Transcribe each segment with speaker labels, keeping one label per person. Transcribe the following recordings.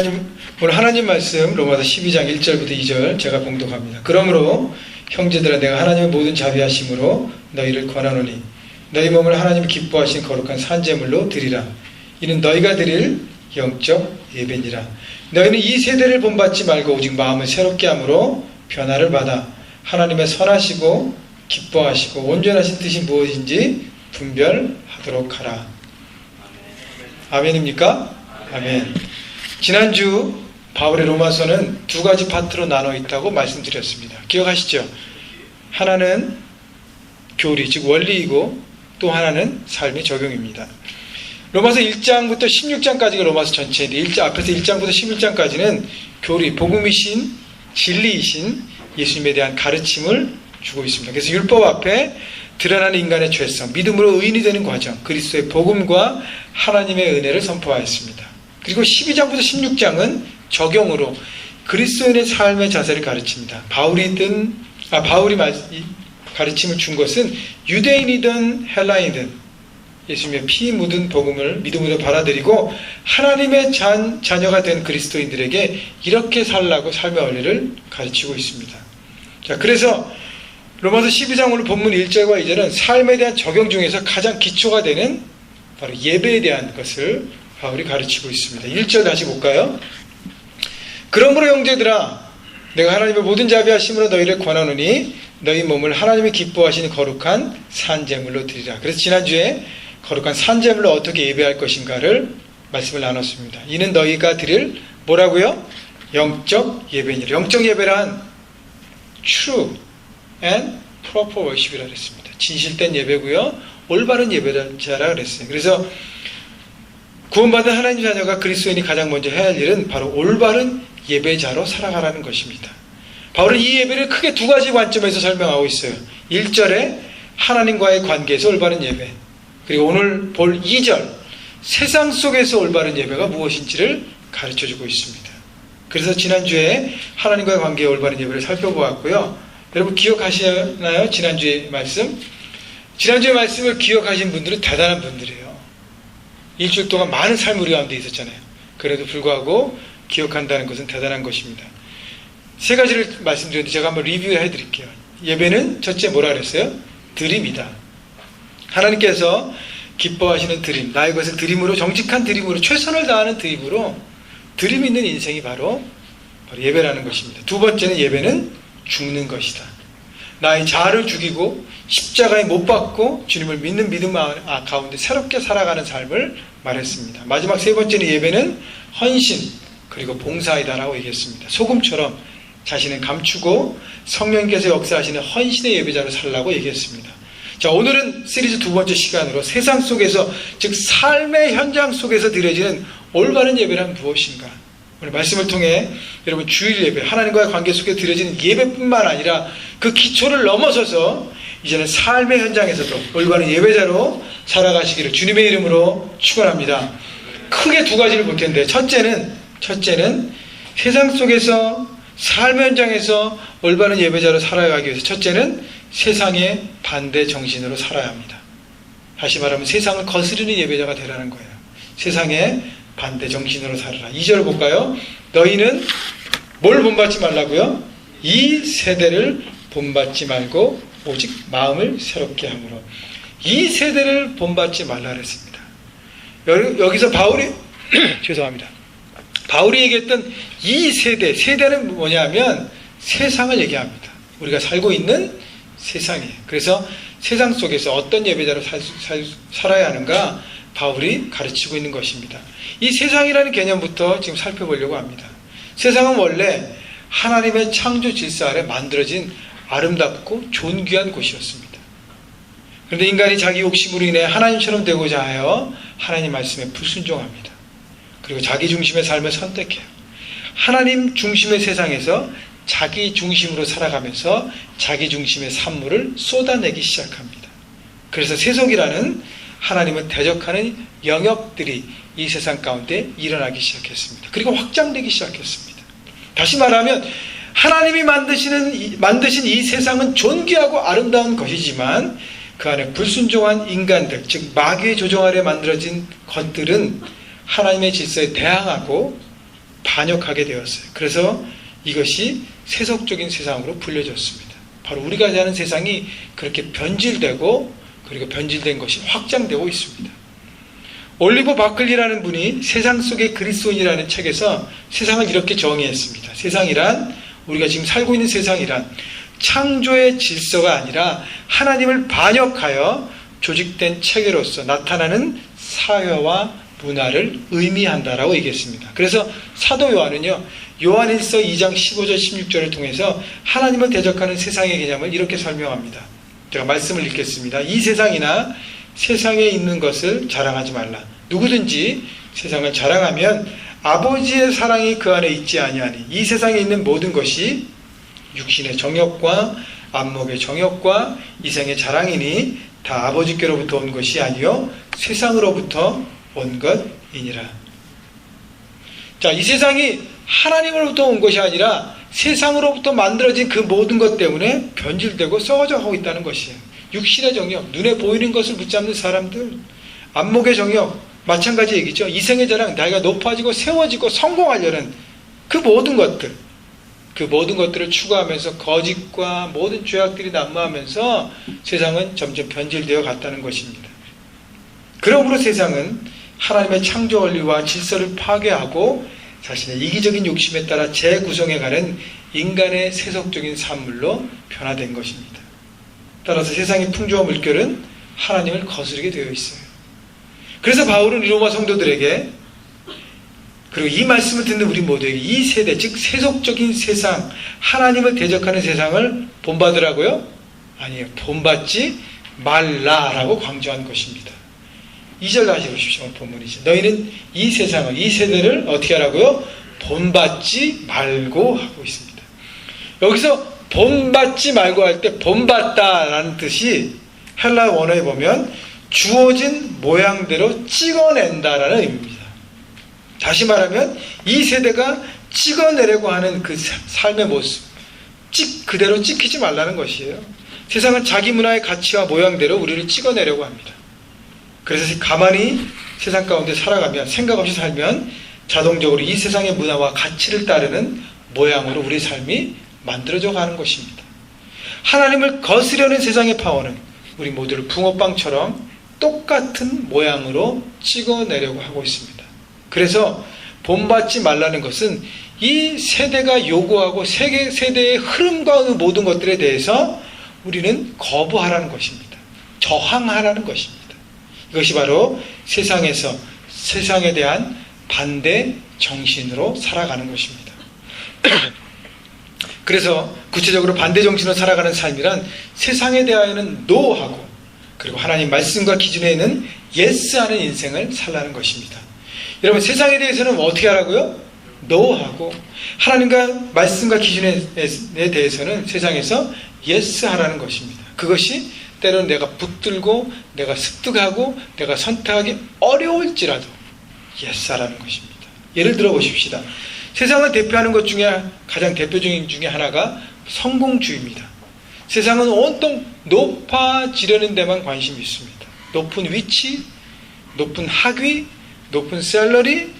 Speaker 1: 오늘 하나님 말씀 로마서 12장 1절부터 2절 제가 봉독합니다. 그러므로 형제들아 내가 하나님의 모든 자비하심으로 너희를 권하노니 너희 몸을 하나님이 기뻐하신 거룩한 산제물로 드리라. 이는 너희가 드릴 영적 예배니라. 너희는 이 세대를 본받지 말고 오직 마음을 새롭게 함으로 변화를 받아 하나님의 선하시고 기뻐하시고 온전하신 뜻이 무엇인지 분별하도록 하라. 아멘입니까? 아멘. 지난주 바울의 로마서는 두 가지 파트로 나눠 있다고 말씀드렸습니다. 기억하시죠? 하나는 교리, 즉 원리이고 또 하나는 삶의 적용입니다. 로마서 1장부터 16장까지가 로마서 전체인데 앞에서 1장부터 11장까지는 교리, 복음이신 진리이신 예수님에 대한 가르침을 주고 있습니다. 그래서 율법 앞에 드러나는 인간의 죄성, 믿음으로 의인이 되는 과정, 그리스도의 복음과 하나님의 은혜를 선포하였습니다. 그리고 12장부터 16장은 적용으로 그리스도인의 삶의 자세를 가르칩니다. 바울이 가르침을 준 것은 유대인이든 헬라인이든 예수님의 피 묻은 복음을 믿음으로 받아들이고 하나님의 자녀가 된 그리스도인들에게 이렇게 살라고 삶의 원리를 가르치고 있습니다. 자, 그래서 로마서 12장 오늘 본문 1절과 2절은 삶에 대한 적용 중에서 가장 기초가 되는 바로 예배에 대한 것을 바울이 가르치고 있습니다. 1절 다시 볼까요? 그러므로 형제들아 내가 하나님의 모든 자비하심으로 너희를 권하노니 너희 몸을 하나님이 기뻐하시는 거룩한 산제물로 드리라. 그래서 지난주에 거룩한 산제물로 어떻게 예배할 것인가를 말씀을 나눴습니다. 이는 너희가 드릴 뭐라고요? 영적 예배니라. 영적 예배란 true and proper worship이라 그랬습니다. 진실된 예배고요. 올바른 예배자라 그랬어요. 그래서 구원받은 하나님 자녀가 그리스도인이 가장 먼저 해야 할 일은 바로 올바른 예배자로 살아가라는 것입니다. 바울은 이 예배를 크게 두 가지 관점에서 설명하고 있어요. 1절에 하나님과의 관계에서 올바른 예배, 그리고 오늘 볼 2절 세상 속에서 올바른 예배가 무엇인지를 가르쳐주고 있습니다. 그래서 지난주에 하나님과의 관계의 올바른 예배를 살펴보았고요. 여러분 기억하시나요? 지난주의 말씀? 지난주의 말씀을 기억하신 분들은 대단한 분들이에요. 일주일 동안 많은 삶이 우리 가운데 있었잖아요. 그래도 불구하고 기억한다는 것은 대단한 것입니다. 세 가지를 말씀드렸는데 제가 한번 리뷰해 드릴게요. 예배는 첫째 뭐라 그랬어요? 드림이다. 하나님께서 기뻐하시는 드림, 나의 것을 드림으로, 정직한 드림으로, 최선을 다하는 드림으로 드림 있는 인생이 바로 예배라는 것입니다. 두 번째는 예배는 죽는 것이다. 나의 자아를 죽이고 십자가에 못 박고 주님을 믿는 믿음 가운데 새롭게 살아가는 삶을 말했습니다. 마지막 세 번째는 예배는 헌신 그리고 봉사이다라고 얘기했습니다. 소금처럼 자신을 감추고 성령께서 역사하시는 헌신의 예배자로 살라고 얘기했습니다. 자, 오늘은 시리즈 두 번째 시간으로 세상 속에서, 즉 삶의 현장 속에서 드려지는 올바른 예배란 무엇인가, 오늘 말씀을 통해 여러분 주일 예배, 하나님과의 관계 속에 드려지는 예배뿐만 아니라 그 기초를 넘어서서 이제는 삶의 현장에서도 올바른 예배자로 살아가시기를 주님의 이름으로 축원합니다. 크게 두 가지를 볼 텐데, 첫째는 세상 속에서 삶의 현장에서 올바른 예배자로 살아가기 위해서 첫째는 세상의 반대 정신으로 살아야 합니다. 다시 말하면 세상을 거스르는 예배자가 되라는 거예요. 세상의 반대 정신으로 살아라. 2절 볼까요? 너희는 뭘 본받지 말라고요? 이 세대를 본받지 말고 오직 마음을 새롭게 함으로. 이 세대를 본받지 말라 그랬습니다. 여기서 바울이 죄송합니다. 바울이 얘기했던 이 세대는 뭐냐면 세상을 얘기합니다. 우리가 살고 있는 세상이에요. 그래서 세상 속에서 어떤 예배자로 살아야 하는가 바울이 가르치고 있는 것입니다. 이 세상이라는 개념부터 지금 살펴보려고 합니다. 세상은 원래 하나님의 창조 질서 아래 만들어진 아름답고 존귀한 곳이었습니다. 그런데 인간이 자기 욕심으로 인해 하나님처럼 되고자 하여 하나님 말씀에 불순종합니다. 그리고 자기 중심의 삶을 선택해요. 하나님 중심의 세상에서 자기 중심으로 살아가면서 자기 중심의 산물을 쏟아내기 시작합니다. 그래서 세속이라는 하나님을 대적하는 영역들이 이 세상 가운데 일어나기 시작했습니다. 그리고 확장되기 시작했습니다. 다시 말하면 하나님이 만드신 이 세상은 존귀하고 아름다운 것이지만 그 안에 불순종한 인간들, 즉 마귀의 조종 아래 만들어진 것들은 하나님의 질서에 대항하고 반역하게 되었어요. 그래서 이것이 세속적인 세상으로 불려졌습니다. 바로 우리가 사는 세상이 그렇게 변질되고 그리고 변질된 것이 확장되고 있습니다. 올리버 바클리라는 분이 세상 속의 그리스도인이라는 책에서 세상을 이렇게 정의했습니다. 세상이란, 우리가 지금 살고 있는 세상이란 창조의 질서가 아니라 하나님을 반역하여 조직된 체계로서 나타나는 사회와 문화를 의미한다라고 얘기했습니다. 그래서 사도 요한은요, 요한일서 2장 15절 16절을 통해서 하나님을 대적하는 세상의 개념을 이렇게 설명합니다. 제가 말씀을 읽겠습니다. 이 세상이나 세상에 있는 것을 자랑하지 말라. 누구든지 세상을 자랑하면 아버지의 사랑이 그 안에 있지 아니하니 이 세상에 있는 모든 것이 육신의 정욕과 안목의 정욕과 이생의 자랑이니 다 아버지께로부터 온 것이 아니요 세상으로부터 온 것이니라. 자, 이 세상이 하나님으로부터 온 것이 아니라 세상으로부터 만들어진 그 모든 것 때문에 변질되고 썩어져 가고 있다는 것이에요. 육신의 정욕, 눈에 보이는 것을 붙잡는 사람들, 안목의 정욕, 마찬가지 얘기죠. 이생의 자랑, 나이가 높아지고 세워지고 성공하려는 그 모든 것들, 그 모든 것들을 추구하면서 거짓과 모든 죄악들이 난무하면서 세상은 점점 변질되어 갔다는 것입니다. 그러므로 세상은 하나님의 창조 원리와 질서를 파괴하고 자신의 이기적인 욕심에 따라 재구성해가는 인간의 세속적인 산물로 변화된 것입니다. 따라서 세상의 풍조와 물결은 하나님을 거스르게 되어 있어요. 그래서 바울은 로마 성도들에게, 그리고 이 말씀을 듣는 우리 모두에게 이 세대, 즉 세속적인 세상, 하나님을 대적하는 세상을 본받으라고요? 아니에요. 본받지 말라라고 강조한 것입니다. 2절 다시 보십시오. 본문이죠. 너희는 이 세상을, 이 세대를 어떻게 하라고요? 본받지 말고 하고 있습니다. 여기서 본받지 말고 할 때 본받다라는 뜻이 헬라 원어에 보면 주어진 모양대로 찍어낸다라는 의미입니다. 다시 말하면 이 세대가 찍어내려고 하는 그 삶의 모습, 그대로 찍히지 말라는 것이에요. 세상은 자기 문화의 가치와 모양대로 우리를 찍어내려고 합니다. 그래서 가만히 세상 가운데 살아가면, 생각 없이 살면 자동적으로 이 세상의 문화와 가치를 따르는 모양으로 우리 삶이 만들어져 가는 것입니다. 하나님을 거스려는 세상의 파워는 우리 모두를 붕어빵처럼 똑같은 모양으로 찍어내려고 하고 있습니다. 그래서 본받지 말라는 것은 이 세대가 요구하고 세대의 흐름과 그 모든 것들에 대해서 우리는 거부하라는 것입니다. 저항하라는 것입니다. 이것이 바로 세상에서 세상에 대한 반대 정신으로 살아가는 것입니다. 그래서 구체적으로 반대 정신으로 살아가는 삶이란 세상에 대하여는 노하고 그리고 하나님 말씀과 기준에는 예스하는 인생을 살라는 것입니다. 여러분, 세상에 대해서는 어떻게 하라고요? 노하고 하나님과 말씀과 기준에 대해서는 세상에서 예스하라는 것입니다. 그것이 때로는 내가 붙들고 내가 습득하고 내가 선택하기 어려울지라도 예스하라는 것입니다. 예를 들어 보십시다. 세상을 대표하는 것 중에 가장 대표적인 중에 하나가 성공주의입니다. 세상은 온통 높아지려는 데만 관심이 있습니다. 높은 위치, 높은 학위, 높은 샐러리,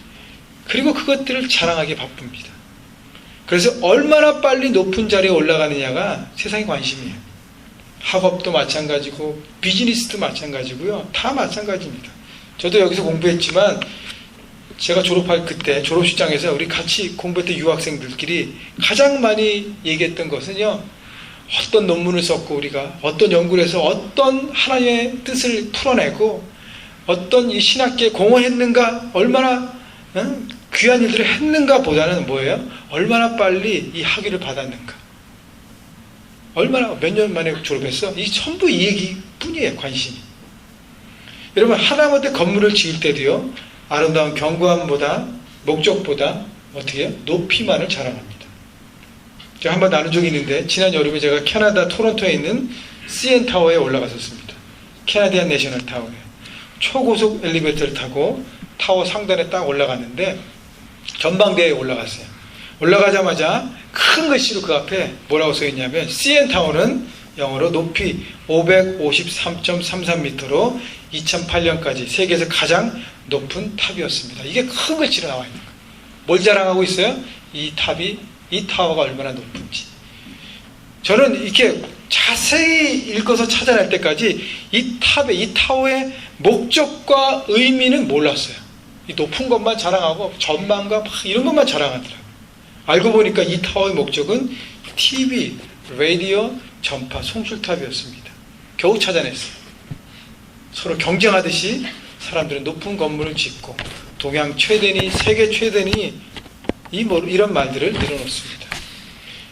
Speaker 1: 그리고 그것들을 자랑하기 바쁩니다. 그래서 얼마나 빨리 높은 자리에 올라가느냐가 세상의 관심이에요. 학업도 마찬가지고 비즈니스도 마찬가지고요. 다 마찬가지입니다. 저도 여기서 공부했지만 제가 졸업할 그때 졸업식장에서 우리 같이 공부했던 유학생들끼리 가장 많이 얘기했던 것은요, 어떤 논문을 썼고 우리가 어떤 연구를 해서 어떤 하나님의 뜻을 풀어내고 어떤 이 신학계에 공헌했는가, 얼마나 귀한 일들을 했는가 보다는 뭐예요? 얼마나 빨리 이 학위를 받았는가, 얼마나 몇 년 만에 졸업했어? 이 전부 이 얘기뿐이에요. 관심이. 여러분, 하다못해 건물을 지을 때도요, 아름다운 경관보다 목적보다 어떻게 해요? 높이만을 자랑합니다. 제가 한번 나눈 적이 있는데, 지난 여름에 제가 캐나다 토론토에 있는 CN타워에 올라갔었습니다. 캐나디안 내셔널 타워에 초고속 엘리베이터를 타고 타워 상단에 딱 올라갔는데 전망대에 올라갔어요. 올라가자마자 큰 글씨로 그 앞에 뭐라고 써있냐면 CN타워는 영어로 높이 553.33m로 2008년까지 세계에서 가장 높은 탑이었습니다. 이게 큰 글씨로 나와 있는 거예요. 뭘 자랑하고 있어요? 이 타워가 얼마나 높은지. 저는 이렇게 자세히 읽어서 찾아낼 때까지 이 타워의 목적과 의미는 몰랐어요. 이 높은 것만 자랑하고 전망과 막 이런 것만 자랑하더라고요. 알고 보니까 이 타워의 목적은 TV, 라디오, 전파, 송출탑이었습니다. 겨우 찾아냈어요. 서로 경쟁하듯이 사람들은 높은 건물을 짓고 동양 최대니 세계 최대니 이런 말들을 늘어놓습니다.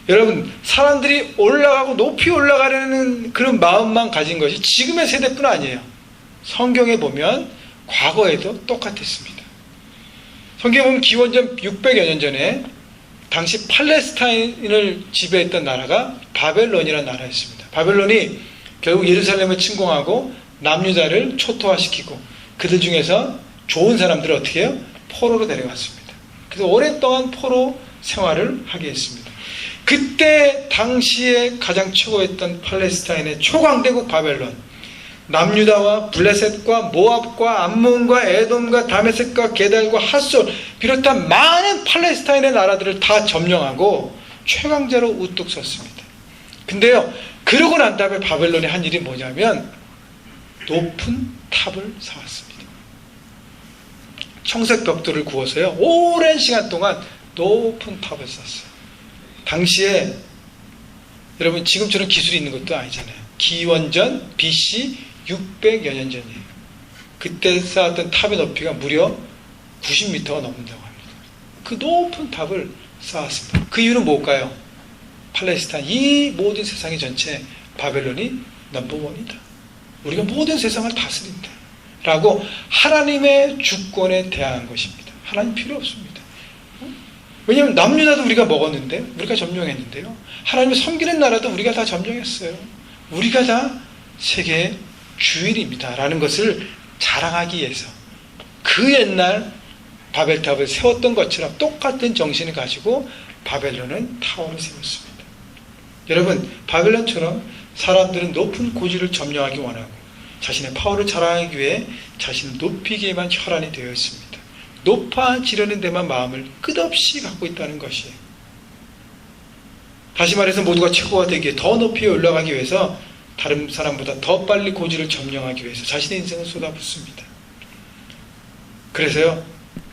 Speaker 1: 여러분, 사람들이 올라가고 높이 올라가려는 그런 마음만 가진 것이 지금의 세대뿐 아니에요. 성경에 보면 과거에도 똑같았습니다. 성경에 보면 기원전 600여 년 전에 당시 팔레스타인을 지배했던 나라가 바벨론이라는 나라였습니다. 바벨론이 결국 예루살렘을 침공하고 남유다를 초토화시키고 그들 중에서 좋은 사람들을 어떻게 해요? 포로로 데려갔습니다. 그래서 오랫동안 포로 생활을 하게 했습니다. 그때 당시에 가장 최고였던 팔레스타인의 초강대국 바벨론, 남유다와 블레셋과 모압과 암몬과 에돔과 다메섹과 게달과 핫솔 비롯한 많은 팔레스타인의 나라들을 다 점령하고 최강자로 우뚝 섰습니다. 근데요, 그러고 난 다음에 바벨론이 한 일이 뭐냐면 높은 탑을 쌓았습니다. 청색 벽돌을 구워서요, 오랜 시간 동안 높은 탑을 쌓았어요. 당시에 여러분 지금처럼 기술이 있는 것도 아니잖아요. 기원전 BC 600여 년 전이에요. 그때 쌓았던 탑의 높이가 무려 90m가 넘는다고 합니다. 그 높은 탑을 쌓았습니다. 그 이유는 뭘까요? 팔레스타인, 이 모든 세상의 전체 바벨론이 넘버원이다. 우리가 모든 세상을 다스린다. 라고 하나님의 주권에 대항한 것입니다. 하나님 필요 없습니다. 왜냐하면 남유다도 우리가 먹었는데, 우리가 점령했는데요. 하나님을 섬기는 나라도 우리가 다 점령했어요. 우리가 다 세계의 주인입니다. 라는 것을 자랑하기 위해서 그 옛날 바벨탑을 세웠던 것처럼 똑같은 정신을 가지고 바벨론은 타워를 세웠습니다. 여러분, 바벨론처럼 사람들은 높은 고지를 점령하기 원하고 자신의 파워를 자랑하기 위해 자신을 높이기에만 혈안이 되어 있습니다. 높아지려는 데만 마음을 끝없이 갖고 있다는 것이에요. 다시 말해서 모두가 최고가 되기에 더 높이 올라가기 위해서 다른 사람보다 더 빨리 고지를 점령하기 위해서 자신의 인생을 쏟아붓습니다. 그래서요,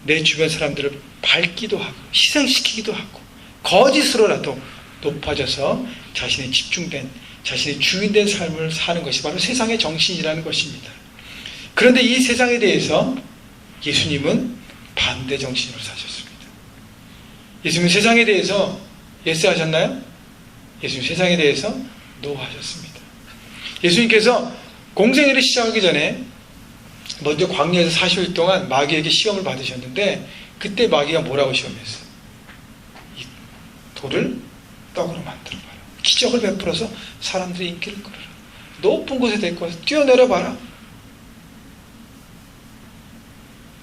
Speaker 1: 내 주변 사람들을 밟기도 하고 희생시키기도 하고 거짓으로라도 높아져서 자신의 집중된, 자신의 주인된 삶을 사는 것이 바로 세상의 정신이라는 것입니다. 그런데 이 세상에 대해서 예수님은 반대 정신으로 사셨습니다. 예수님은 세상에 대해서 예스 하셨나요? 예수님 세상에 대해서 노 하셨습니다. 예수님께서 공생애를 시작하기 전에 먼저 광야에서 40일 동안 마귀에게 시험을 받으셨는데 그때 마귀가 뭐라고 시험했어요? 이 돌을 떡으로 만들어봐라. 기적을 베풀어서 사람들의 인기를 끌어라. 높은 곳에 데리고 와서 뛰어내려봐라.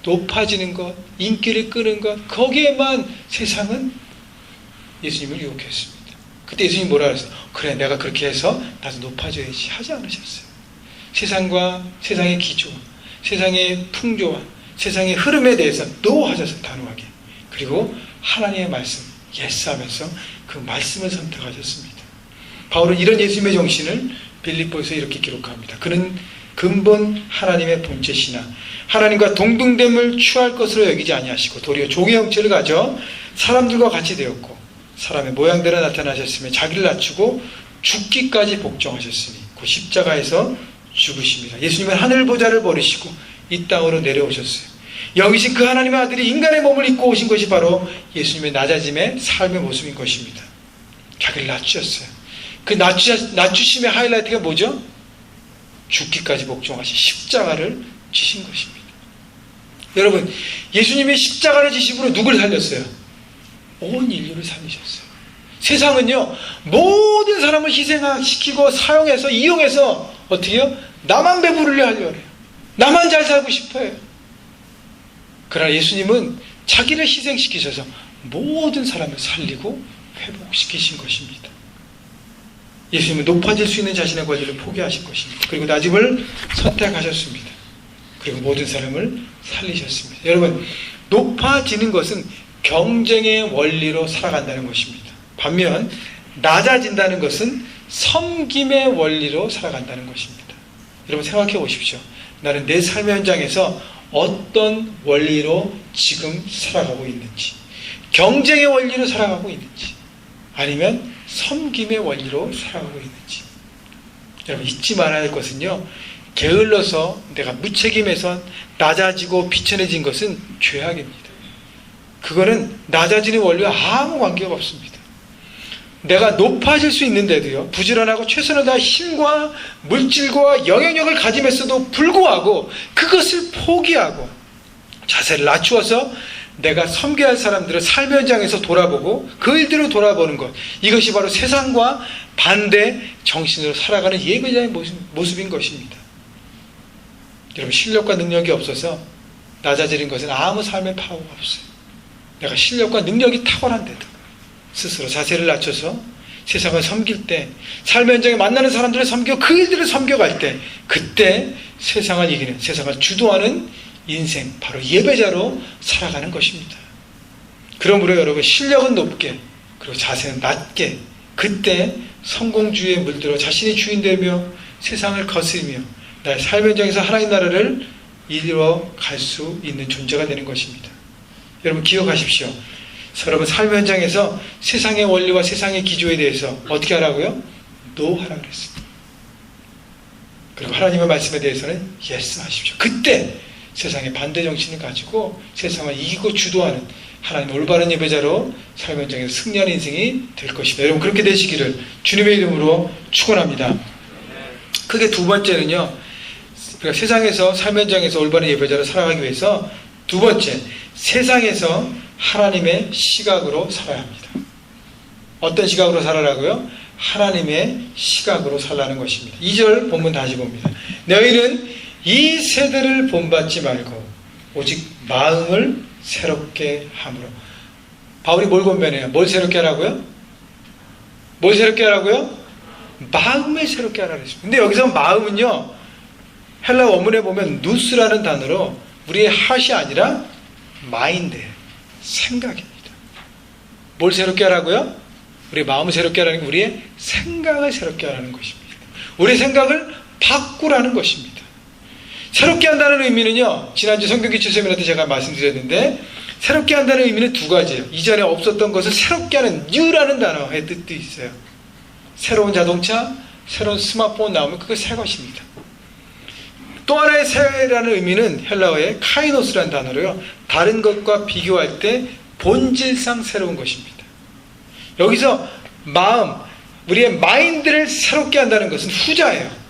Speaker 1: 높아지는 것, 인기를 끄는 것, 거기에만 세상은 예수님을 유혹했습니다. 그때 예수님이 뭐라 그랬어요? 그래, 내가 그렇게 해서 나도 높아져야지 하지 않으셨어요. 세상과 세상의 기조, 세상의 풍조와 세상의 흐름에 대해서 노 하셔서 단호하게, 그리고 하나님의 말씀 예스 하면서 그 말씀을 선택하셨습니다. 바울은 이런 예수님의 정신을 빌립보에서 이렇게 기록합니다. 그는 근본 하나님의 본체시나 하나님과 동등됨을 취할 것으로 여기지 아니하시고 도리어 종의 형체를 가져 사람들과 같이 되었고 사람의 모양대로 나타나셨으며 자기를 낮추고 죽기까지 복종하셨으니 그 십자가에서 죽으십니다. 예수님은 하늘 보좌를 버리시고 이 땅으로 내려오셨어요. 여기신 그 하나님의 아들이 인간의 몸을 입고 오신 것이 바로 예수님의 낮아짐의 삶의 모습인 것입니다. 자기를 낮추셨어요. 그 낮추심의 하이라이트가 뭐죠? 죽기까지 복종하신 십자가를 지신 것입니다. 여러분, 예수님이 십자가를 지심으로 누굴 살렸어요? 온 인류를 살리셨어요. 세상은요, 모든 사람을 희생시키고 사용해서 이용해서 어떻게 해요? 나만 배부르려 하려고 해요. 나만 잘 살고 싶어요. 그러나 예수님은 자기를 희생시키셔서 모든 사람을 살리고 회복시키신 것입니다. 예수님은 높아질 수 있는 자신의 권리를 포기하신 것입니다. 그리고 낮음을 선택하셨습니다. 그리고 모든 사람을 살리셨습니다. 여러분, 높아지는 것은 경쟁의 원리로 살아간다는 것입니다. 반면 낮아진다는 것은 섬김의 원리로 살아간다는 것입니다. 여러분 생각해 보십시오. 나는 내 삶의 현장에서 어떤 원리로 지금 살아가고 있는지, 경쟁의 원리로 살아가고 있는지, 아니면 섬김의 원리로 살아가고 있는지. 여러분 잊지 말아야 할 것은요, 게을러서 내가 무책임해서 낮아지고 비천해진 것은 죄악입니다. 그거는 낮아지는 원리와 아무 관계가 없습니다. 내가 높아질 수 있는데도요, 부지런하고 최선을 다해 힘과 물질과 영향력을 가짐에서도 불구하고 그것을 포기하고 자세를 낮추어서 내가 섬겨야 할 사람들을 삶의 현장에서 돌아보고 그 일대로 돌아보는 것, 이것이 바로 세상과 반대 정신으로 살아가는 예배자의 모습인 것입니다. 여러분 실력과 능력이 없어서 낮아지는 것은 아무 삶의 파워가 없어요. 내가 실력과 능력이 탁월한데도 스스로 자세를 낮춰서 세상을 섬길 때, 삶의 현장에 만나는 사람들을 섬겨 그 일들을 섬겨갈 때, 그때 세상을 이기는, 세상을 주도하는 인생, 바로 예배자로 살아가는 것입니다. 그러므로 여러분 실력은 높게, 그리고 자세는 낮게, 그때 성공주의에 물들어 자신이 주인되며 세상을 거스리며 나의 삶의 현장에서 하나님 나라를 이루어 갈 수 있는 존재가 되는 것입니다. 여러분 기억하십시오. 여러분 삶의 현장에서 세상의 원리와 세상의 기조에 대해서 어떻게 하라고요? 노 하라고 그랬습니다. 그리고 하나님의 말씀에 대해서는 예스 하십시오. 그때 세상의 반대 정신을 가지고 세상을 이기고 주도하는 하나님의 올바른 예배자로 삶의 현장에서 승리하는 인생이 될 것입니다. 여러분 그렇게 되시기를 주님의 이름으로 축원합니다. 크게 두 번째는요, 그러니까 세상에서 삶의 현장에서 올바른 예배자로 살아가기 위해서 두 번째, 세상에서 하나님의 시각으로 살아야 합니다. 어떤 시각으로 살아라고요? 하나님의 시각으로 살라는 것입니다. 2절 본문 다시 봅니다. 너희는 이 세대를 본받지 말고 오직 마음을 새롭게 함으로. 바울이 뭘 권면해요? 뭘 새롭게 하라고요? 뭘 새롭게 하라고요? 마음을 새롭게 하라고 했습니다. 근데 여기서 마음은요, 헬라 원문에 보면 누스라는 단어로 우리의 heart이 아니라 마인드예요. 생각입니다. 뭘 새롭게 하라고요? 우리의 마음을 새롭게 하라는 게 우리의 생각을 새롭게 하라는 것입니다. 우리의 생각을 바꾸라는 것입니다. 새롭게 한다는 의미는요, 지난주 성경기초 세미나 때 제가 말씀드렸는데, 새롭게 한다는 의미는 두 가지예요. 이전에 없었던 것을 새롭게 하는 new라는 단어의 뜻도 있어요. 새로운 자동차, 새로운 스마트폰 나오면 그거 새 것입니다. 또 하나의 새라는 의미는 헬라어의 카이노스라는 단어로요, 다른 것과 비교할 때 본질상 새로운 것입니다. 여기서 마음, 우리의 마인드를 새롭게 한다는 것은 후자예요.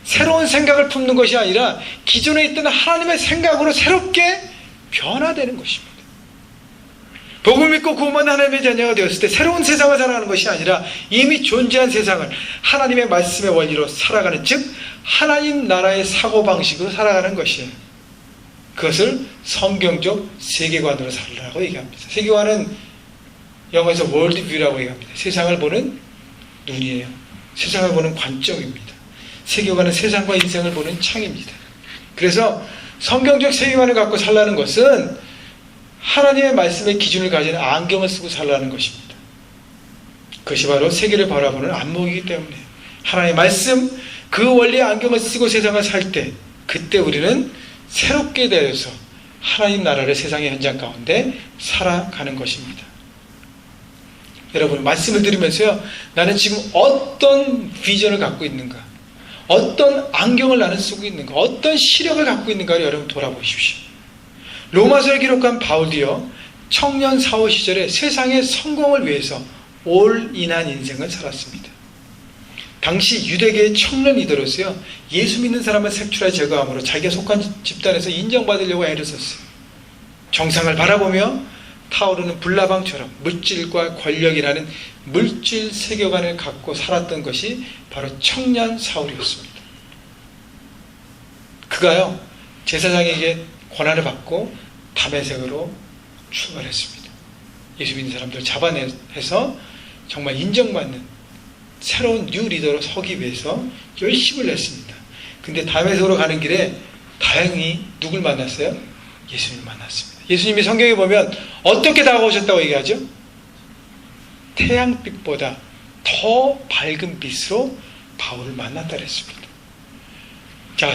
Speaker 1: 새로운 생각을 품는 것이 아니라 기존에 있던 하나님의 생각으로 새롭게 변화되는 것입니다. 복음을 믿고 구원받은 하나님의 자녀가 되었을 때 새로운 세상을 살아가는 것이 아니라 이미 존재한 세상을 하나님의 말씀의 원리로 살아가는, 즉 하나님 나라의 사고방식으로 살아가는 것이에요. 그것을 성경적 세계관으로 살라고 얘기합니다. 세계관은 영어에서 월드뷰라고 얘기합니다. 세상을 보는 눈이에요. 세상을 보는 관점입니다. 세계관은 세상과 인생을 보는 창입니다. 그래서 성경적 세계관을 갖고 살라는 것은 하나님의 말씀의 기준을 가진 안경을 쓰고 살라는 것입니다. 그것이 바로 세계를 바라보는 안목이기 때문에 하나님의 말씀, 그 원리의 안경을 쓰고 세상을 살 때, 그때 우리는 새롭게 되어서 하나님 나라를 세상의 현장 가운데 살아가는 것입니다. 여러분 말씀을 들으면서요, 나는 지금 어떤 비전을 갖고 있는가, 어떤 안경을 나는 쓰고 있는가, 어떤 시력을 갖고 있는가를 여러분 돌아보십시오. 로마서를 기록한 바울이요, 청년 사호 시절에 세상의 성공을 위해서 올인한 인생을 살았습니다. 당시 유대계의 청년 리더로서요, 예수 믿는 사람을 색출하여 제거함으로 자기가 속한 집단에서 인정받으려고 애를 썼어요. 정상을 바라보며 타오르는 불나방처럼 물질과 권력이라는 물질 세계관을 갖고 살았던 것이 바로 청년 사울이었습니다. 그가요, 제사장에게 권한을 받고 다메섹으로 출발했습니다. 예수 믿는 사람들을 잡아내서 정말 인정받는 새로운 뉴 리더로 서기 위해서 열심을 냈습니다. 근데 다메섹으로 가는 길에 다행히 누굴 만났어요? 예수님을 만났습니다. 예수님이 성경에 보면 어떻게 다가오셨다고 얘기하죠? 태양빛보다 더 밝은 빛으로 바울을 만났다 그랬습니다. 자,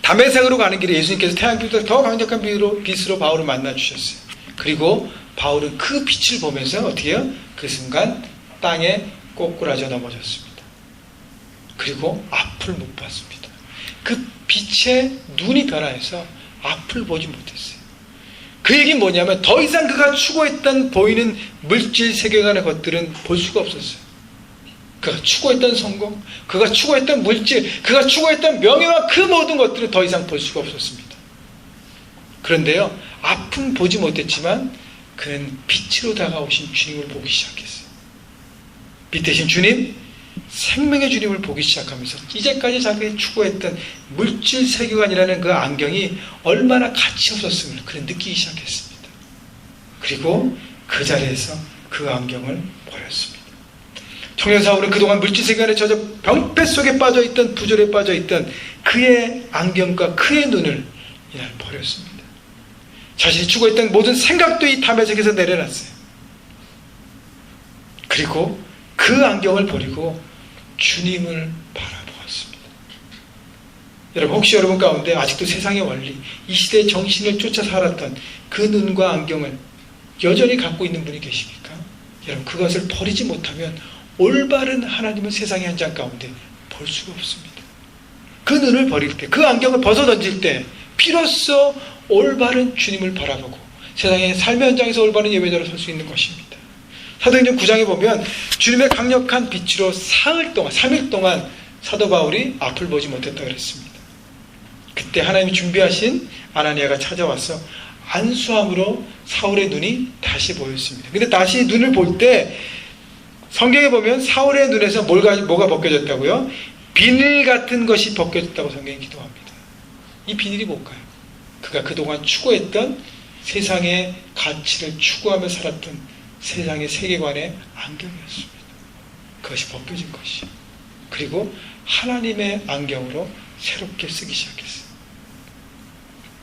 Speaker 1: 다메섹으로 가는 길에 예수님께서 태양빛보다 더 강력한 빛으로 바울을 만나주셨어요. 그리고 바울은 그 빛을 보면서 어떻게 해요? 그 순간 땅에 꼬꾸라져 넘어졌습니다. 그리고 앞을 못 봤습니다. 그 빛에 눈이 변화해서 앞을 보지 못했어요. 그 얘기는 뭐냐면 더 이상 그가 추구했던 보이는 물질 세계관의 것들은 볼 수가 없었어요. 그가 추구했던 성공, 그가 추구했던 물질, 그가 추구했던 명예와 그 모든 것들은 더 이상 볼 수가 없었습니다. 그런데요, 앞은 보지 못했지만 그는 빛으로 다가오신 주님을 보기 시작했어요. 빛 대신 주님, 생명의 주님을 보기 시작하면서 이제까지 자기가 추구했던 물질 세계관이라는 그 안경이 얼마나 가치 없었음을 그는 느끼기 시작했습니다. 그리고 그 자리에서 그 안경을 버렸습니다. 청년 사울은 그동안 물질 세계관에 젖어 병폐 속에 빠져있던, 부조리에 빠져있던 그의 안경과 그의 눈을 이날 버렸습니다. 자신이 추구했던 모든 생각도 이 담에색에서 내려놨어요. 그리고 그 안경을 버리고 주님을 바라보았습니다. 여러분, 혹시 여러분 가운데 아직도 세상의 원리, 이 시대의 정신을 쫓아 살았던 그 눈과 안경을 여전히 갖고 있는 분이 계십니까? 여러분, 그것을 버리지 못하면 올바른 하나님을 세상의 현장 가운데 볼 수가 없습니다. 그 눈을 버릴 때, 그 안경을 벗어던질 때 비로소 올바른 주님을 바라보고 세상의 삶의 현장에서 올바른 예배자로 설 수 있는 것입니다. 사도행전 9장에 보면 주님의 강력한 빛으로 3일 동안 사도 바울이 앞을 보지 못했다고 그랬습니다. 그때 하나님이 준비하신 아나니아가 찾아와서 안수함으로 사울의 눈이 다시 보였습니다. 근데 다시 눈을 볼 때 성경에 보면 사울의 눈에서 뭐가 벗겨졌다고요? 비늘 같은 것이 벗겨졌다고 성경이 기도합니다. 이 비늘이 뭘까요? 그가 그동안 추구했던 세상의 가치를 추구하며 살았던 세상의 세계관의 안경이었습니다. 그것이 벗겨진 것이. 그리고 하나님의 안경으로 새롭게 쓰기 시작했어요.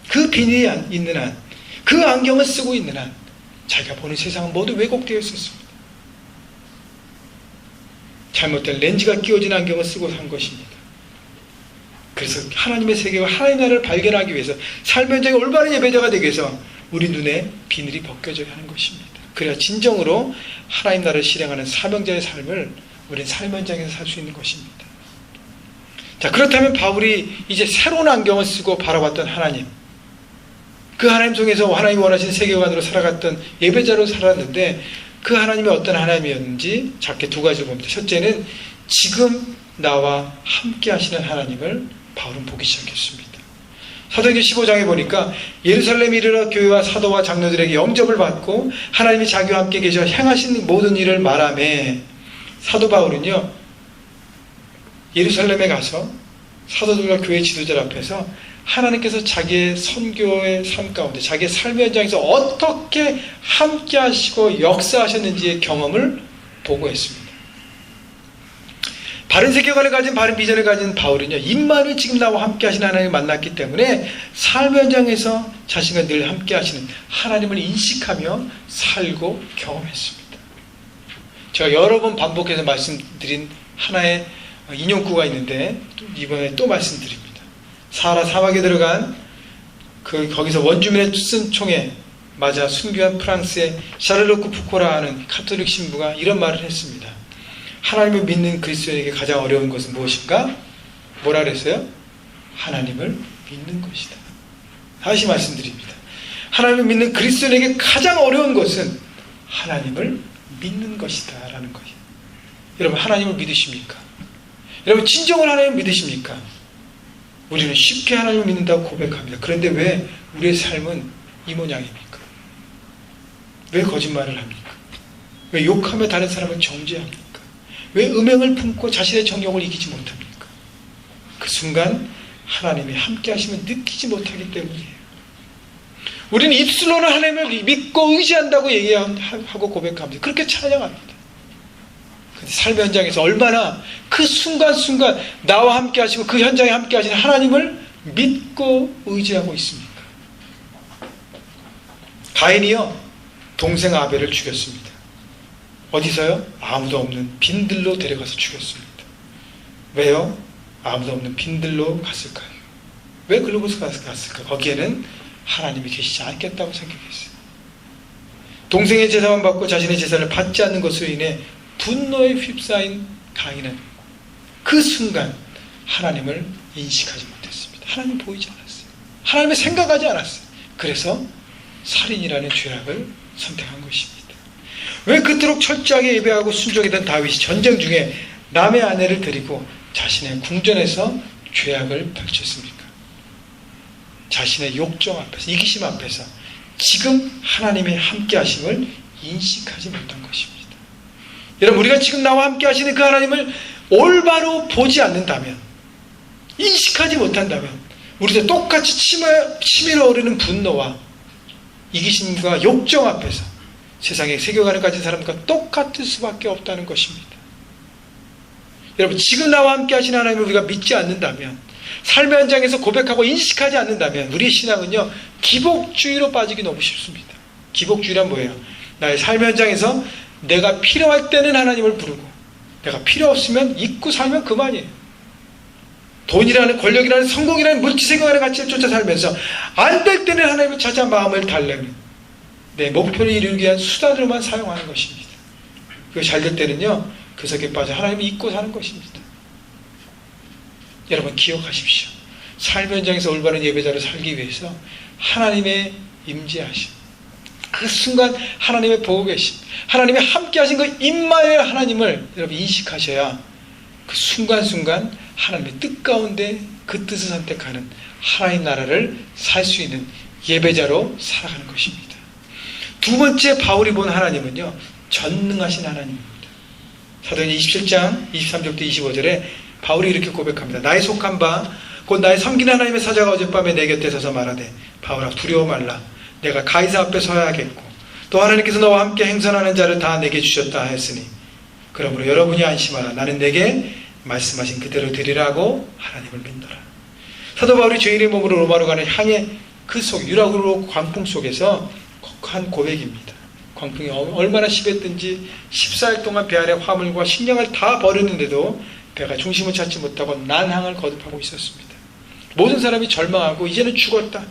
Speaker 1: 그 비늘이 있는 한, 그 안경을 쓰고 있는 한 자기가 보는 세상은 모두 왜곡되어 있었습니다. 잘못된 렌즈가 끼워진 안경을 쓰고 산 것입니다. 그래서 하나님의 세계와 하나님의 나라를 발견하기 위해서 삶의 현장에 올바른 예배자가 되기 위해서 우리 눈에 비늘이 벗겨져야 하는 것입니다. 그래야 진정으로 하나님 나라를 실행하는 사명자의 삶을 우리는 삶 현장에서 살 수 있는 것입니다. 자, 그렇다면 바울이 이제 새로운 안경을 쓰고 바라봤던 하나님, 그 하나님 속에서 하나님이 원하시는 세계관으로 살아갔던 예배자로 살았는데 그 하나님이 어떤 하나님이었는지 작게 두 가지를 봅니다. 첫째는 지금 나와 함께 하시는 하나님을 바울은 보기 시작했습니다. 사도행전 15장에 보니까 예루살렘에 이르러 교회와 사도와 장로들에게 영접을 받고 하나님이 자기와 함께 계셔 행하신 모든 일을 말하며 사도 바울은요, 예루살렘에 가서 사도들과 교회 지도자들 앞에서 하나님께서 자기의 선교의 삶 가운데 자기의 삶의 현장에서 어떻게 함께 하시고 역사하셨는지의 경험을 보고했습니다. 바른 세계관을 가진, 바른 비전을 가진 바울은요, 임마누엘, 지금 나와 함께 하시는 하나님을 만났기 때문에 삶의 현장에서 자신과 늘 함께 하시는 하나님을 인식하며 살고 경험했습니다. 제가 여러 번 반복해서 말씀드린 하나의 인용구가 있는데 이번에 또 말씀드립니다. 사하라 사막에 들어간 거기서 원주민의 쓴 총에 맞아 순교한 프랑스의 샤를로크 푸코라 하는 카톨릭 신부가 이런 말을 했습니다. 하나님을 믿는 그리스도인에게 가장 어려운 것은 무엇인가? 뭐라 그랬어요? 하나님을 믿는 것이다. 다시 말씀드립니다. 하나님을 믿는 그리스도인에게 가장 어려운 것은 하나님을 믿는 것이다 라는 거예요. 여러분, 하나님을 믿으십니까? 여러분, 진정으로 하나님을 믿으십니까? 우리는 쉽게 하나님을 믿는다고 고백합니다. 그런데 왜 우리의 삶은 이 모양입니까? 왜 거짓말을 합니까? 왜 욕하며 다른 사람을 정죄합니까? 왜 음행을 품고 자신의 정욕을 이기지 못합니까? 그 순간 하나님이 함께 하시면 느끼지 못하기 때문이에요. 우리는 입술로는 하나님을 믿고 의지한다고 얘기하고 고백합니다. 그렇게 찬양합니다. 그런데 삶의 현장에서 얼마나 그 순간순간 나와 함께 하시고 그 현장에 함께 하시는 하나님을 믿고 의지하고 있습니까? 가인이요, 동생 아벨을 죽였습니다. 어디서요? 아무도 없는 빈들로 데려가서 죽였습니다. 왜요? 아무도 없는 빈들로 갔을까요? 왜 그러고 갔을까? 거기에는 하나님이 계시지 않겠다고 생각했어요. 동생의 제사만 받고 자신의 제사를 받지 않는 것으로 인해 분노에 휩싸인 가인은 그 순간 하나님을 인식하지 못했습니다. 하나님 보이지 않았어요. 하나님을 생각하지 않았어요. 그래서 살인이라는 죄악을 선택한 것입니다. 왜 그토록 철저하게 예배하고 순종했던 다윗이 전쟁 중에 남의 아내를 데리고 자신의 궁전에서 죄악을 펼쳤습니까? 자신의 욕정 앞에서, 이기심 앞에서 지금 하나님의 함께 하심을 인식하지 못한 것입니다. 여러분, 우리가 지금 나와 함께 하시는 그 하나님을 올바로 보지 않는다면, 인식하지 못한다면 우리도 똑같이 치밀어 오르는 분노와 이기심과 욕정 앞에서 세상에 세계관을 가진 사람과 똑같을 수밖에 없다는 것입니다. 여러분, 지금 나와 함께 하시는 하나님을 우리가 믿지 않는다면, 삶의 현장에서 고백하고 인식하지 않는다면 우리의 신앙은요, 기복주의로 빠지기 너무 쉽습니다. 기복주의란 뭐예요? 나의 삶의 현장에서 내가 필요할 때는 하나님을 부르고 내가 필요 없으면 잊고 살면 그만이에요. 돈이라는, 권력이라는, 성공이라는 물질세계관의 가치를 쫓아 살면서 안 될 때는 하나님을 찾아 마음을 달래는 내 목표를 이루기 위한 수단으로만 사용하는 것입니다. 그거 잘 될 때는요, 그 속에 빠져 하나님을 잊고 사는 것입니다. 여러분, 기억하십시오. 삶의 현장에서 올바른 예배자로 살기 위해서 하나님의 임재하심, 그 순간 하나님의 보고 계심, 하나님이 함께 하신 그 임마누엘 하나님을 여러분 인식하셔야 그 순간순간 하나님의 뜻 가운데 그 뜻을 선택하는 하나님 나라를 살 수 있는 예배자로 살아가는 것입니다. 두 번째 바울이 본 하나님은요, 전능하신 하나님입니다. 사도행전 27장 23절부터 25절에 바울이 이렇게 고백합니다. 나의 속한 바 곧 나의 섬기는 하나님의 사자가 어젯밤에 내 곁에 서서 말하되, 바울아 두려워 말라. 내가 가이사 앞에 서야겠고 또 하나님께서 너와 함께 행선하는 자를 다 내게 주셨다 하였으니 그러므로 여러분이 안심하라. 나는 내게 말씀하신 그대로 되리라고 하나님을 믿노라. 사도 바울이 죄인의 몸으로 로마로 가는 향해 그 속 유라굴로 광풍 속에서 한 고백입니다. 광풍이 얼마나 심했든지 14일 동안 배 안에 화물과 식량을 다 버렸는데도 배가 중심을 찾지 못하고 난항을 거듭하고 있었습니다. 모든 사람이 절망하고 이제는 죽었다,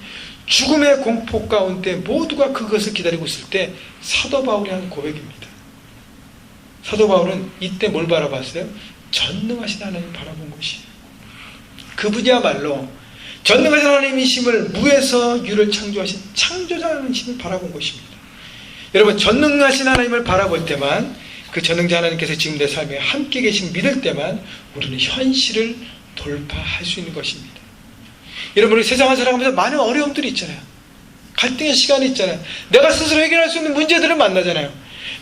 Speaker 1: 죽음의 공포 가운데 모두가 그것을 기다리고 있을 때 사도 바울이 한 고백입니다. 사도 바울은 이때 뭘 바라봤어요? 전능하신 하나님을 바라본 것이에요. 그분이야말로 전능하신 하나님이심을, 무에서 유를 창조하신 창조자님이심을 바라본 것입니다. 여러분, 전능하신 하나님을 바라볼 때만, 그 전능자 하나님께서 지금 내 삶에 함께 계신 믿을 때만 우리는 현실을 돌파할 수 있는 것입니다. 여러분, 우리 세상을 살아가면서 많은 어려움들이 있잖아요. 갈등의 시간이 있잖아요. 내가 스스로 해결할 수 있는 문제들을 만나잖아요.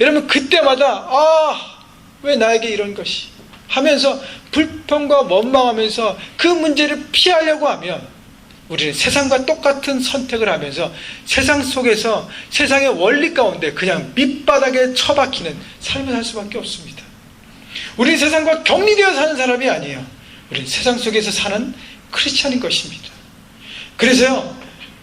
Speaker 1: 여러분, 그때마다 왜 나에게 이런 것이 하면서 불평과 원망하면서 그 문제를 피하려고 하면 우리는 세상과 똑같은 선택을 하면서 세상 속에서 세상의 원리 가운데 그냥 밑바닥에 처박히는 삶을 살 수밖에 없습니다. 우리는 세상과 격리되어 사는 사람이 아니에요. 우리는 세상 속에서 사는 크리스찬인 것입니다. 그래서요,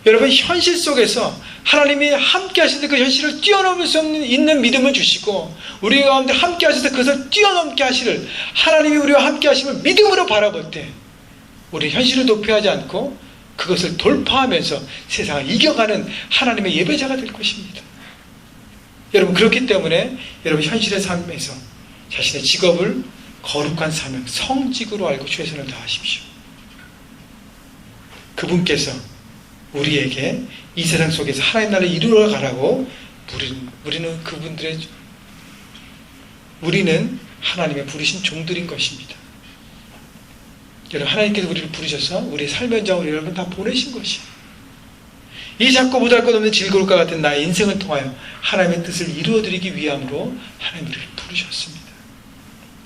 Speaker 1: 여러분, 현실 속에서 하나님이 함께 하실 때 그 현실을 뛰어넘을 수 있는 믿음을 주시고 우리 가운데 함께 하셔서 그것을 뛰어넘게 하시를, 하나님이 우리와 함께 하심을 믿음으로 바라볼 때 우리 현실을 도피하지 않고 그것을 돌파하면서 세상을 이겨가는 하나님의 예배자가 될 것입니다. 여러분, 그렇기 때문에 여러분 현실의 삶에서 자신의 직업을 거룩한 사명, 성직으로 알고 최선을 다하십시오. 그분께서 우리에게 이 세상 속에서 하나님 나라를 이루어 가라고 우리는 하나님의 부르신 종들인 것입니다. 여러분, 하나님께서 우리를 부르셔서 우리의 삶의 현장으로 여러분 다 보내신 것이에요. 이 작고 보잘것없는 질그릇과 같은 나의 인생을 통하여 하나님의 뜻을 이루어드리기 위함으로 하나님 우리를 부르셨습니다.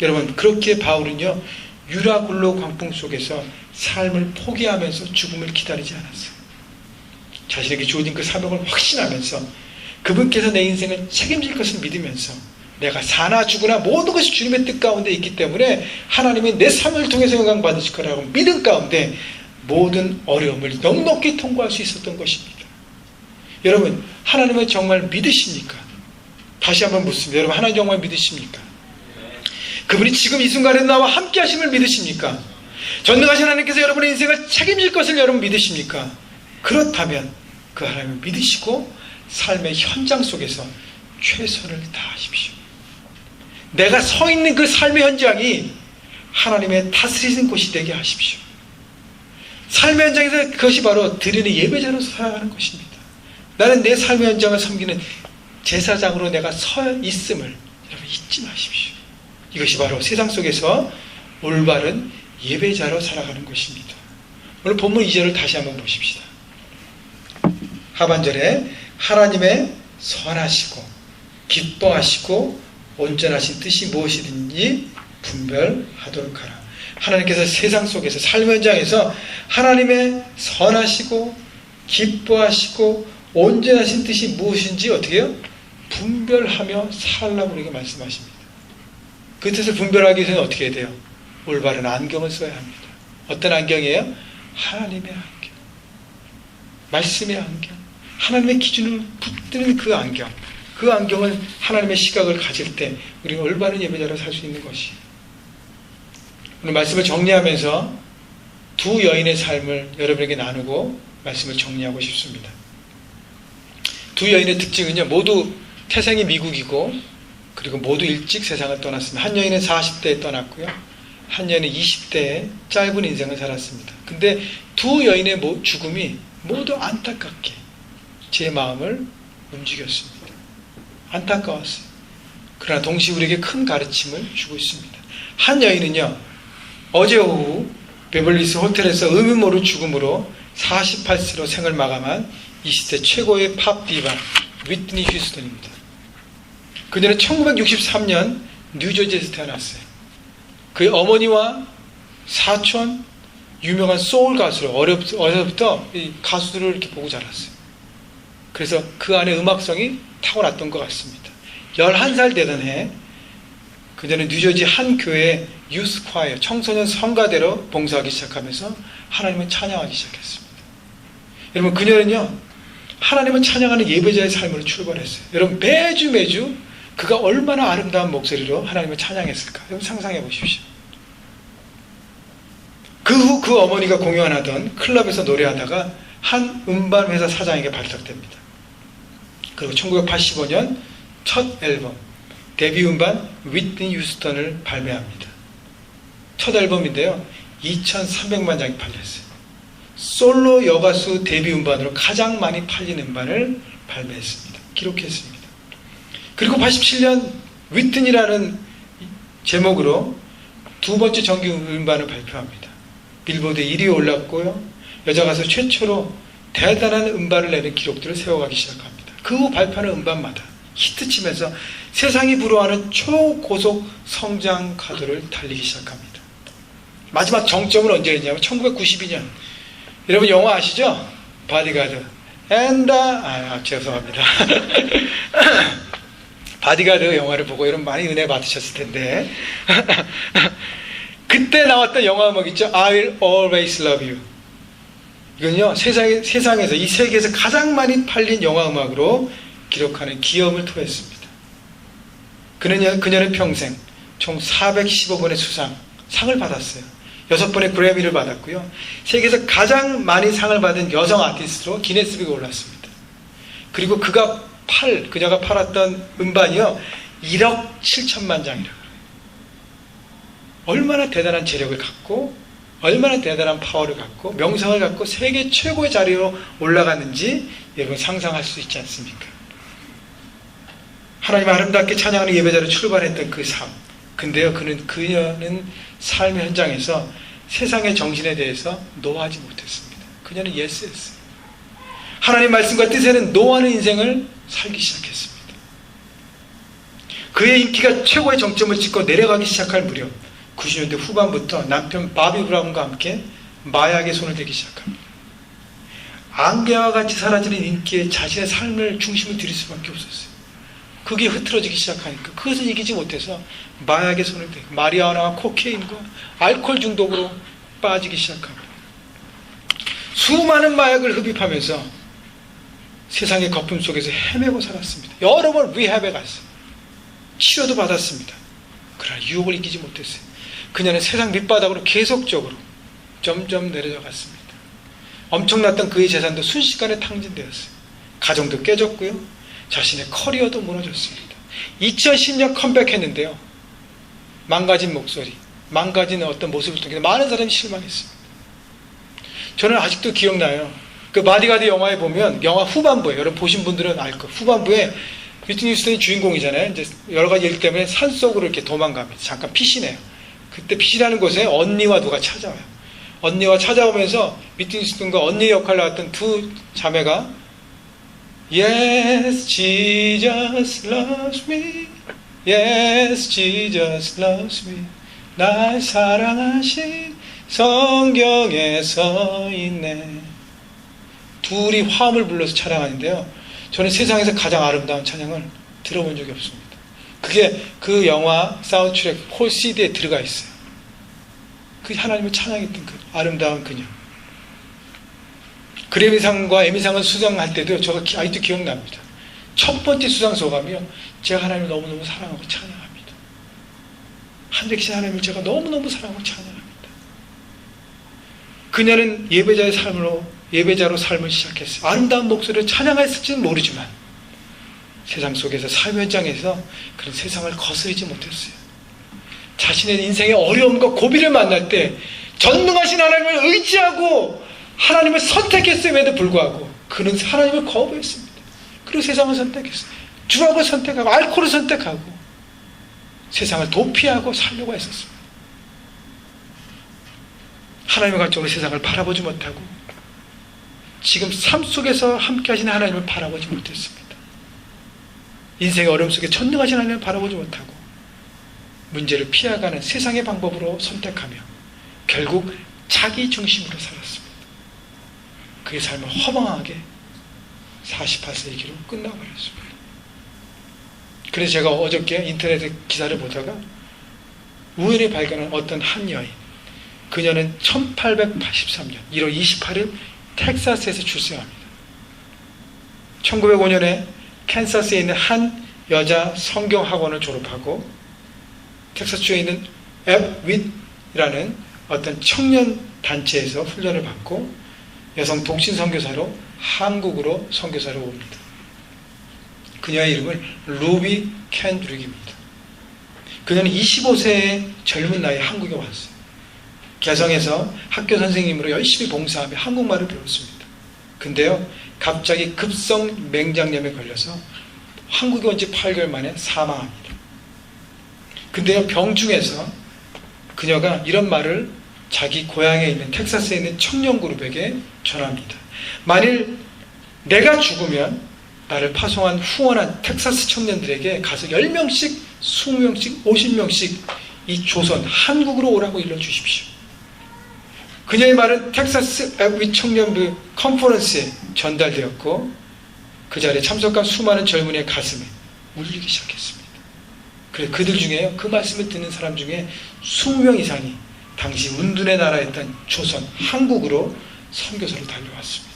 Speaker 1: 여러분, 그렇게 바울은요, 유라굴로 광풍 속에서 삶을 포기하면서 죽음을 기다리지 않았어요. 자신에게 주어진 그 사명을 확신하면서 그분께서 내 인생을 책임질 것을 믿으면서 내가 사나 죽으나 모든 것이 주님의 뜻 가운데 있기 때문에 하나님이 내 삶을 통해서 영광 받으실 거라고 믿음 가운데 모든 어려움을 넉넉히 통과할 수 있었던 것입니다. 여러분, 하나님을 정말 믿으십니까? 다시 한번 묻습니다. 여러분, 하나님 정말 믿으십니까? 그분이 지금 이 순간에 나와 함께 하심을 믿으십니까? 전능하신 하나님께서 여러분의 인생을 책임질 것을 여러분 믿으십니까? 그렇다면 그 하나님을 믿으시고 삶의 현장 속에서 최선을 다하십시오. 내가 서 있는 그 삶의 현장이 하나님의 다스리는 곳이 되게 하십시오. 삶의 현장에서 그것이 바로 드리는 예배자로서 살아가는 것입니다. 나는 내 삶의 현장을 섬기는 제사장으로 내가 서 있음을 여러분 잊지 마십시오. 이것이 바로 세상 속에서 올바른 예배자로 살아가는 것입니다. 오늘 본문 2절을 다시 한번 보십시다. 하반절에 하나님의 선하시고 기뻐하시고 온전하신 뜻이 무엇이든지 분별하도록 하라. 하나님께서 세상 속에서 삶의 현장에서 하나님의 선하시고 기뻐하시고 온전하신 뜻이 무엇인지 어떻게 해요? 분별하며 살라고 우리에게 말씀하십니다. 그 뜻을 분별하기 위해서는 어떻게 해야 돼요? 올바른 안경을 써야 합니다. 어떤 안경이에요? 하나님의 안경, 말씀의 안경, 하나님의 기준을 붙드는 그 안경. 그 안경을 하나님의 시각을 가질 때 우리는 올바른 예배자로 살 수 있는 것이에요. 오늘 말씀을 정리하면서 두 여인의 삶을 여러분에게 나누고 말씀을 정리하고 싶습니다. 두 여인의 특징은요, 모두 태생이 미국이고 그리고 모두 일찍 세상을 떠났습니다. 한 여인은 40대에 떠났고요, 한 여인은 20대에 짧은 인생을 살았습니다. 근데 두 여인의 죽음이 모두 안타깝게 제 마음을 움직였습니다. 안타까웠어요. 그러나 동시에 우리에게 큰 가르침을 주고 있습니다. 한 여인은요, 어제 오후 베벌리hills 호텔에서 의문모를 죽음으로 48세로 생을 마감한 20대 최고의 팝 디바 위트니 휴스턴입니다. 그녀는 1963년 뉴저지에서 태어났어요. 그의 어머니와 사촌, 유명한 소울 가수로 어려서부터 이 가수들을 이렇게 보고 자랐어요. 그래서 그 안에 음악성이 타고났던 것 같습니다. 11살 되던 해 그녀는 뉴저지 한 교회 유스 콰이어, 청소년 성가대로 봉사하기 시작하면서 하나님을 찬양하기 시작했습니다. 여러분, 그녀는요, 하나님을 찬양하는 예배자의 삶으로 출발했어요. 여러분, 매주 그가 얼마나 아름다운 목소리로 하나님을 찬양했을까? 여러분 상상해 보십시오. 그 후 그 어머니가 공연하던 클럽에서 노래하다가 한 음반 회사 사장에게 발탁됩니다. 그리고 1985년 첫 앨범 데뷔 음반 위트니 휴스턴을 발매합니다. 첫 앨범인데요, 2300만 장이 팔렸어요. 솔로 여가수 데뷔 음반으로 가장 많이 팔린 음반을 발매했습니다. 기록했습니다. 그리고 87년 위트니라는 제목으로 두 번째 정규 음반을 발표합니다. 빌보드 1위에 올랐고요, 여자 가수 최초로 대단한 음반을 내는 기록들을 세워가기 시작합니다. 그 후 발표하는 음반마다 히트치면서 세상이 부러워하는 초고속 성장 가도를 달리기 시작합니다. 마지막 정점은 언제였냐면 1992년. 여러분 영화 아시죠? 바디가드. 죄송합니다. 바디가드 영화를 보고 여러분 많이 은혜 받으셨을 텐데 그때 나왔던 영화 음악 있죠? I will always love you. 이건요, 세상에서 이 세계에서 가장 많이 팔린 영화 음악으로 기록하는 기염을 토했습니다. 그녀는 평생 총 415번의 상을 받았어요. 6번의 그래미를 받았고요. 세계에서 가장 많이 상을 받은 여성 아티스트로 기네스북에 올랐습니다. 그리고 그녀가 팔았던 음반이요, 1억 7천만 장이라고 그래요. 얼마나 대단한 재력을 갖고 얼마나 대단한 파워를 갖고 명성을 갖고 세계 최고의 자리로 올라갔는지 여러분 상상할 수 있지 않습니까? 하나님 아름답게 찬양하는 예배자로 출발했던 그 삶. 근데요, 그녀는 삶의 현장에서 세상의 정신에 대해서 노하지 못했습니다. 그녀는 예스였어요. 하나님 말씀과 뜻에는 노하는 인생을 살기 시작했습니다. 그의 인기가 최고의 정점을 찍고 내려가기 시작할 무렵 90년대 후반부터 남편 바비 브라운과 함께 마약에 손을 대기 시작합니다. 안개와 같이 사라지는 인기에 자신의 삶을 중심을 들일 수밖에 없었어요. 그게 흐트러지기 시작하니까 그것을 이기지 못해서 마약에 손을 대고 마리아나와 코케인과 알코올 중독으로 빠지기 시작합니다. 수많은 마약을 흡입하면서 세상의 거품 속에서 헤매고 살았습니다. 여러 번 리헵에 갔어요. 치료도 받았습니다. 그러나 유혹을 이기지 못했어요. 그녀는 세상 밑바닥으로 계속적으로 점점 내려져 갔습니다. 엄청났던 그의 재산도 순식간에 탕진되었어요. 가정도 깨졌고요. 자신의 커리어도 무너졌습니다. 2010년 컴백했는데요. 망가진 목소리, 망가진 어떤 모습을 통해서 많은 사람이 실망했습니다. 저는 아직도 기억나요. 그 바디가드 영화에 보면 영화 후반부에, 여러분 보신 분들은 알 거예요. 후반부에 위트니 휴스턴이 주인공이잖아요. 이제 여러 가지 일 때문에 산속으로 이렇게 도망갑니다. 잠깐 피신해요. 그때 피신하는 곳에 언니와 누가 찾아와요. 언니와 찾아오면서 위트니 휴스턴과 언니 역할을 맡은 두 자매가 Yes, Jesus loves me. Yes, Jesus loves me. 날 사랑하신 성경에 서 있네. 둘이 화음을 불러서 찬양하는데요. 저는 세상에서 가장 아름다운 찬양을 들어본 적이 없습니다. 그게 그 영화 사운드트랙 홀 CD에 들어가 있어요. 그 하나님을 찬양했던 그 아름다운 그녀. 그래미상과 에미상을 수상할 때도 제가 아직도 기억납니다. 첫 번째 수상 소감이요. 제가 하나님을 너무너무 사랑하고 찬양합니다. 한백신 하나님을 제가 너무너무 사랑하고 찬양합니다. 그녀는 예배자로 삶을 시작했어요. 아름다운 목소리를 찬양했을지는 모르지만 세상 속에서 삶 현장에서 그런 세상을 거스르지 못했어요. 자신의 인생의 어려움과 고비를 만날 때 전능하신 하나님을 의지하고 하나님을 선택했음에도 불구하고 그는 하나님을 거부했습니다. 그리고 세상을 선택했어요. 드럭을 선택하고 알코올을 선택하고 세상을 도피하고 살려고 했었습니다. 하나님의 관점으로 세상을 바라보지 못하고 지금 삶 속에서 함께 하시는 하나님을 바라보지 못했습니다. 인생의 어려움 속에 전능하신 하나님을 바라보지 못하고 문제를 피해가는 세상의 방법으로 선택하며 결국 자기 중심으로 살았습니다. 그의 삶은 허망하게 48세의 길로 끝나버렸습니다. 그래서 제가 어저께 인터넷에 기사를 보다가 우연히 발견한 어떤 한 여인, 그녀는 1883년 1월 28일 텍사스에서 출생합니다. 1905년에 캔사스에 있는 한 여자 성경학원을 졸업하고 텍사스주에 있는 앱윗이라는 어떤 청년 단체에서 훈련을 받고 여성 독신 선교사로 한국으로 선교사로 옵니다. 그녀의 이름은 루비 캔드릭입니다. 그녀는 25세의 젊은 나이에 한국에 왔어요. 개성에서 학교 선생님으로 열심히 봉사하며 한국말을 배웠습니다. 근데요, 갑자기 급성 맹장염에 걸려서 한국에 온 지 8개월 만에 사망합니다. 근데요, 병중에서 그녀가 이런 말을 자기 고향에 있는 텍사스에 있는 청년 그룹에게 전합니다. 만일 내가 죽으면 나를 파송한 후원한 텍사스 청년들에게 가서 10명씩, 20명씩, 50명씩 이 조선, 한국으로 오라고 일러주십시오. 그녀의 말은 텍사스 앱윗 청년부 컨퍼런스에 전달되었고 그 자리에 참석한 수많은 젊은이의 가슴에 울리기 시작했습니다. 그래서 그들 중에요, 그 말씀을 듣는 사람 중에 20명 이상이 당시 운둔의 나라였던 조선, 한국으로 선교사로 달려왔습니다.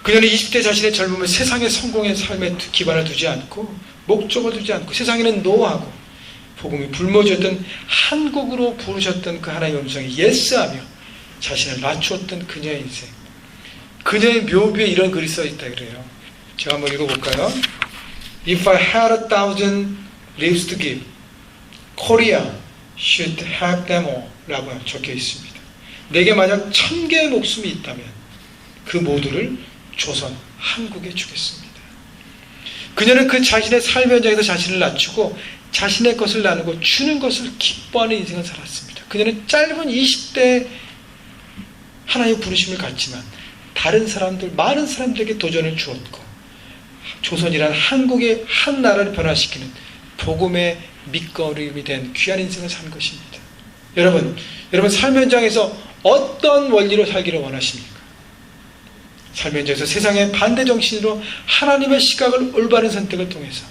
Speaker 1: 그녀는 20대 자신의 젊음을 세상의 성공의 삶에 기반을 두지 않고 목적을 두지 않고 세상에는 노하고 복음이 불모졌던 한국으로 부르셨던 그 하나님의 음성에 예스하며 자신을 낮추었던 그녀의 인생. 그녀의 묘비에 이런 글이 써있다 그래요. 제가 한번 읽어볼까요? If I had 1,000 lives to give, Korea should have them all 라고 적혀 있습니다. 내게 만약 1000개의 목숨이 있다면 그 모두를 조선, 한국에 주겠습니다. 그녀는 그 자신의 삶 현장에서 자신을 낮추고 자신의 것을 나누고 주는 것을 기뻐하는 인생을 살았습니다. 그녀는 짧은 20대 하나님의 부르심을 갖지만 다른 사람들, 많은 사람들에게 도전을 주었고 조선이란 한국의 한 나라를 변화시키는 복음의 밑거름이 된 귀한 인생을 산 것입니다. 여러분 삶 현장에서 어떤 원리로 살기를 원하십니까? 삶 현장에서 세상의 반대 정신으로 하나님의 시각을 올바른 선택을 통해서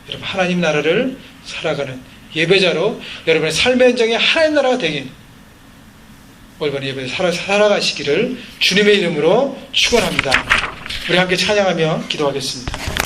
Speaker 1: 여러분 하나님 나라를 살아가는 예배자로 여러분의 삶의 현장에 하나님 나라가 되긴 올바른 예배를 살아가시기를 주님의 이름으로 축원합니다. 우리 함께 찬양하며 기도하겠습니다.